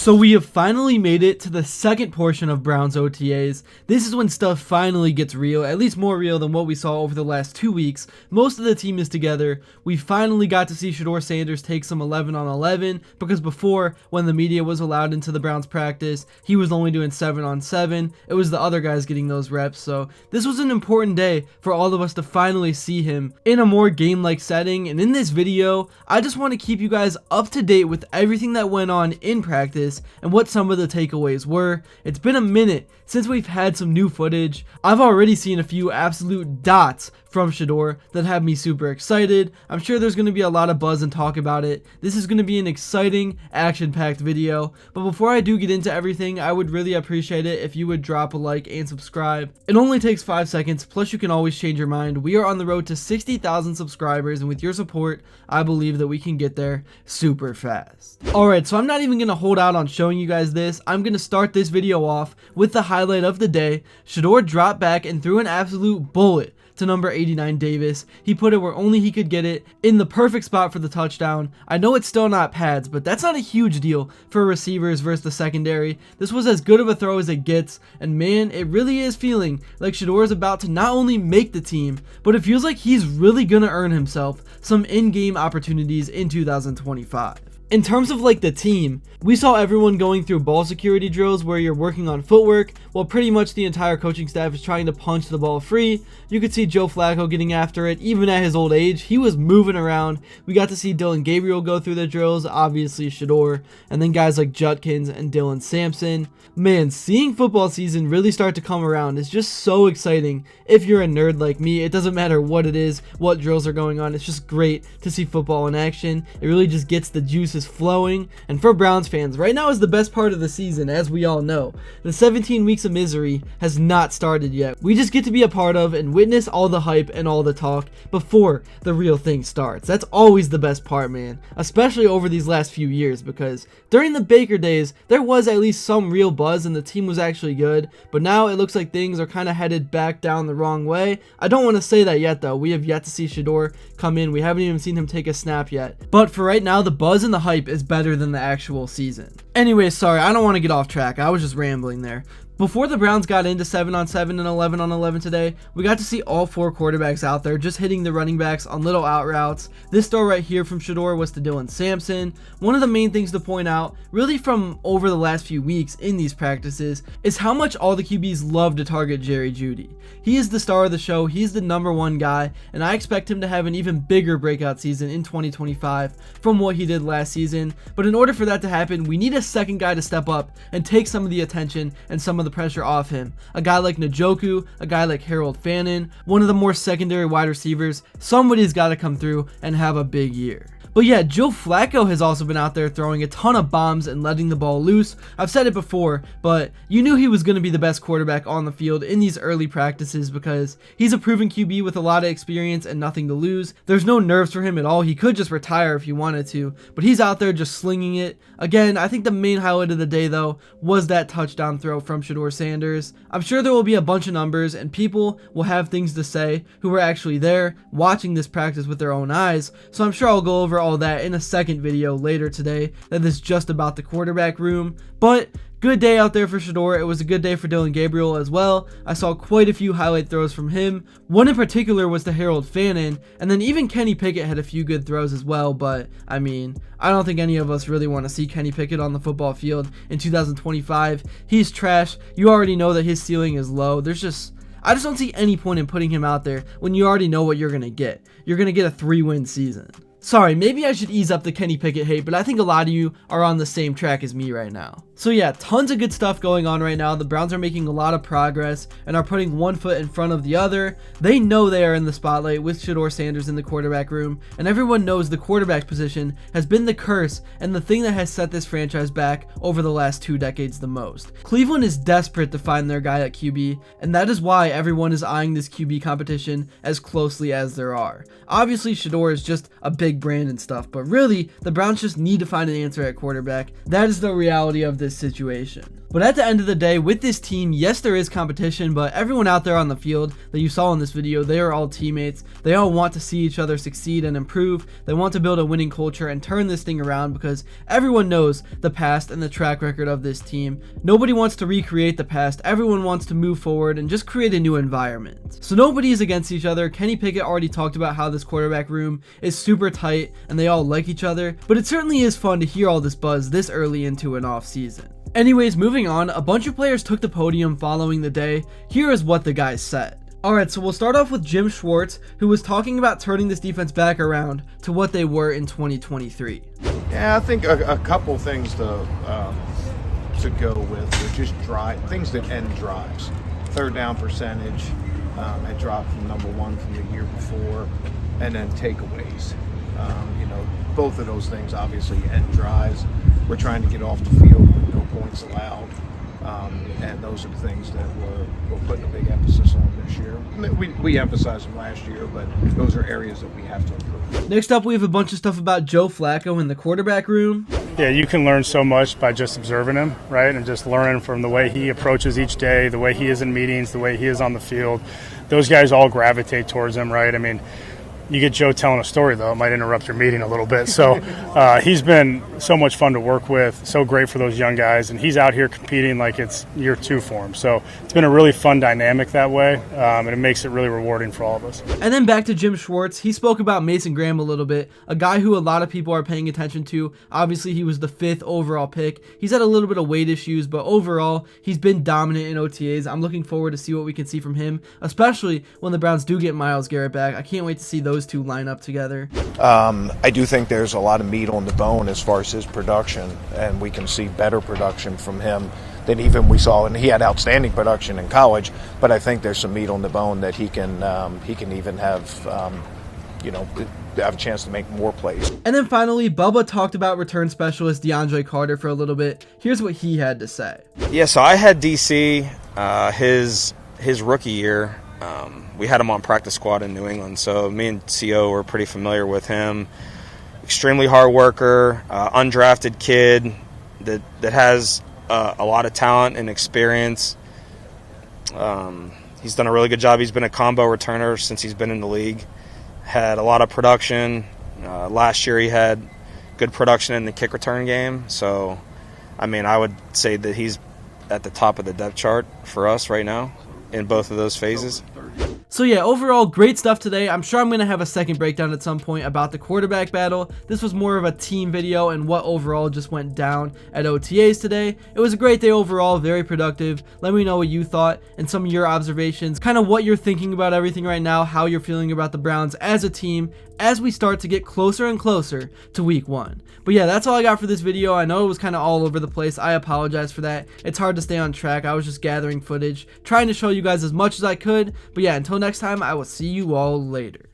So we have finally made it to the second portion of Browns OTAs. This is when stuff finally gets real, at least more real than what we saw over the last 2 weeks. Most of the team is together. We finally got to see Shedeur Sanders take some 11 on 11, because before, when the media was allowed into the Browns practice, he was only doing 7 on 7. It was the other guys getting those reps, so this was an important day for all of us to finally see him in a more game-like setting. And in this video, I just want to keep you guys up to date with everything that went on in practice and what some of the takeaways were. It's been a minute since we've had some new footage. I've already seen a few absolute dots from Shedeur that have me super excited. I'm sure there's going to be a lot of buzz and talk about it. This is going to be an exciting, action-packed video. But before I do get into everything, I would really appreciate it if you would drop a like and subscribe. It only takes 5 seconds, plus you can always change your mind. We are on the road to 60,000 subscribers, and with your support, I believe that we can get there super fast. Alright, so I'm not even going to hold out on showing you guys this. I'm going to start this video off with the highlight of the day. Shedeur dropped back and threw an absolute bullet to number 89 Davis. He put it where only he could get it, in the perfect spot for the touchdown. I know it's still not pads, but that's not a huge deal for receivers versus the secondary. This was as good of a throw as it gets, and man, it really is feeling like Shedeur is about to not only make the team, but it feels like he's really gonna earn himself some in-game opportunities in 2025. In terms of like the team, we saw everyone going through ball security drills where you're working on footwork while pretty much the entire coaching staff is trying to punch the ball free. You could see Joe Flacco getting after it. Even at his old age, he was moving around. We got to see Dillon Gabriel go through the drills, obviously Shedeur, and then guys like Judkins and Dillon Sampson. Man, seeing football season really start to come around is just so exciting. If you're a nerd like me, it doesn't matter what it is, what drills are going on. It's just great to see football in action. It really just gets the juices flowing. And for Browns fans, right now is the best part of the season, as we all know. The 17 weeks of misery has not started yet. We just get to be a part of and witness all the hype and all the talk before the real thing starts. That's always the best part, man, especially over these last few years, because during the Baker days, there was at least some real buzz and the team was actually good, but now it looks like things are kind of headed back down the wrong way. I don't want to say that yet though. We have yet to see Shedeur come in. We haven't even seen him take a snap yet. But for right now, the buzz and the hype is better than the actual season. Anyway, sorry, I don't want to get off track. I was just rambling there. Before the Browns got into 7 on 7 and 11 on 11 today, we got to see all 4 quarterbacks out there just hitting the running backs on little out routes. This throw right here from Shedeur was to Dillon Sampson. One of the main things to point out, really from over the last few weeks in these practices, is how much all the QBs love to target Jerry Jeudy. He is the star of the show, he's the #1 guy, and I expect him to have an even bigger breakout season in 2025 from what he did last season. But in order for that to happen, we need a second guy to step up and take some of the attention and some of the pressure off him. A guy like Njoku, a guy like Harold Fannin, one of the more secondary wide receivers. Somebody's got to come through and have a big year. But yeah, Joe Flacco has also been out there throwing a ton of bombs and letting the ball loose. I've said it before, but you knew he was going to be the best quarterback on the field in these early practices because he's a proven QB with a lot of experience and nothing to lose. There's no nerves for him at all. He could just retire if he wanted to, but he's out there just slinging it. Again, I think the main highlight of the day though was that touchdown throw from Shedeur Sanders. I'm sure there will be a bunch of numbers and people will have things to say who were actually there watching this practice with their own eyes, so I'm sure I'll go over all that in a second video later today that is just about the quarterback room. But good day out there for Shedeur. It was a good day for Dillon Gabriel as well. I saw quite a few highlight throws from him. One in particular was to Harold Fannin, and then even Kenny Pickett had a few good throws as well, but I mean, I don't think any of us really want to see Kenny Pickett on the football field in 2025. He's trash. You already know that his ceiling is low. I just don't see any point in putting him out there when you already know what you're going to get. You're going to get a 3-win season. Sorry, maybe I should ease up the Kenny Pickett hate, but I think a lot of you are on the same track as me right now. So yeah, tons of good stuff going on right now. The Browns are making a lot of progress and are putting one foot in front of the other. They know they are in the spotlight with Shedeur Sanders in the quarterback room, and everyone knows the quarterback position has been the curse and the thing that has set this franchise back over the last 2 decades the most. Cleveland is desperate to find their guy at QB, and that is why everyone is eyeing this QB competition as closely as there are. Obviously, Shedeur is just a big brand and stuff, but really, the Browns just need to find an answer at quarterback. That is the reality of this situation. But at the end of the day, with this team, yes, there is competition, but everyone out there on the field that you saw in this video, they are all teammates. They all want to see each other succeed and improve. They want to build a winning culture and turn this thing around, because everyone knows the past and the track record of this team. Nobody wants to recreate the past. Everyone wants to move forward and just create a new environment. So nobody is against each other. Kenny Pickett already talked about how this quarterback room is super tight and they all like each other, but it certainly is fun to hear all this buzz this early into an off season. Anyways, moving on, a bunch of players took the podium following the day. Here is what the guys said. Alright, so we'll start off with Jim Schwartz, who was talking about turning this defense back around to what they were in 2023. Yeah, I think a couple things to go with are just things that end drives. Third down percentage had dropped from number 1 from the year before, and then takeaways. Both of those things obviously end drives. We're trying to get off the field with no points allowed, and those are the things that we're putting a big emphasis on this year. We emphasized them last year, but those are areas that we have to improve. Next up, we have a bunch of stuff about Joe Flacco in the quarterback room. Yeah, you can learn so much by just observing him, right? And just learning from the way he approaches each day, the way he is in meetings, the way he is on the field. Those guys all gravitate towards him, right? I mean, you get Joe telling a story, though, it might interrupt your meeting a little bit. So he's been so much fun to work with, so great for those young guys, and he's out here competing like it's year 2 for him. So it's been a really fun dynamic that way, and it makes it really rewarding for all of us. And then back to Jim Schwartz. He spoke about Mason Graham a little bit, a guy who a lot of people are paying attention to. Obviously, he was the 5th overall pick. He's had a little bit of weight issues, but overall, he's been dominant in OTAs. I'm looking forward to see what we can see from him, especially when the Browns do get Myles Garrett back. I can't wait to see those two line up together. I do think there's a lot of meat on the bone as far as his production, and we can see better production from him than even we saw, and he had outstanding production in college, but I think there's some meat on the bone that he can even have have a chance to make more plays. And then finally, Bubba talked about return specialist DeAndre Carter for a little bit. Here's what he had to say. Yeah, so I had DC his rookie year. We had him on practice squad in New England, so me and CO were pretty familiar with him. Extremely hard worker, undrafted kid that has a lot of talent and experience. He's done a really good job. He's been a combo returner since he's been in the league. Had a lot of production. Last year he had good production in the kick return game. So, I mean, I would say that he's at the top of the depth chart for us right now in both of those phases. So yeah, overall, great stuff today. I'm sure I'm going to have a second breakdown at some point about the quarterback battle. This was more of a team video and what overall just went down at OTAs today. It was a great day overall, very productive. Let me know what you thought and some of your observations, kind of what you're thinking about everything right now, how you're feeling about the Browns as a team as we start to get closer and closer to week 1. But yeah, that's all I got for this video. I know it was kind of all over the place. I apologize for that. It's hard to stay on track. I was just gathering footage, trying to show you guys as much as I could. But yeah, until next time, I will see you all later.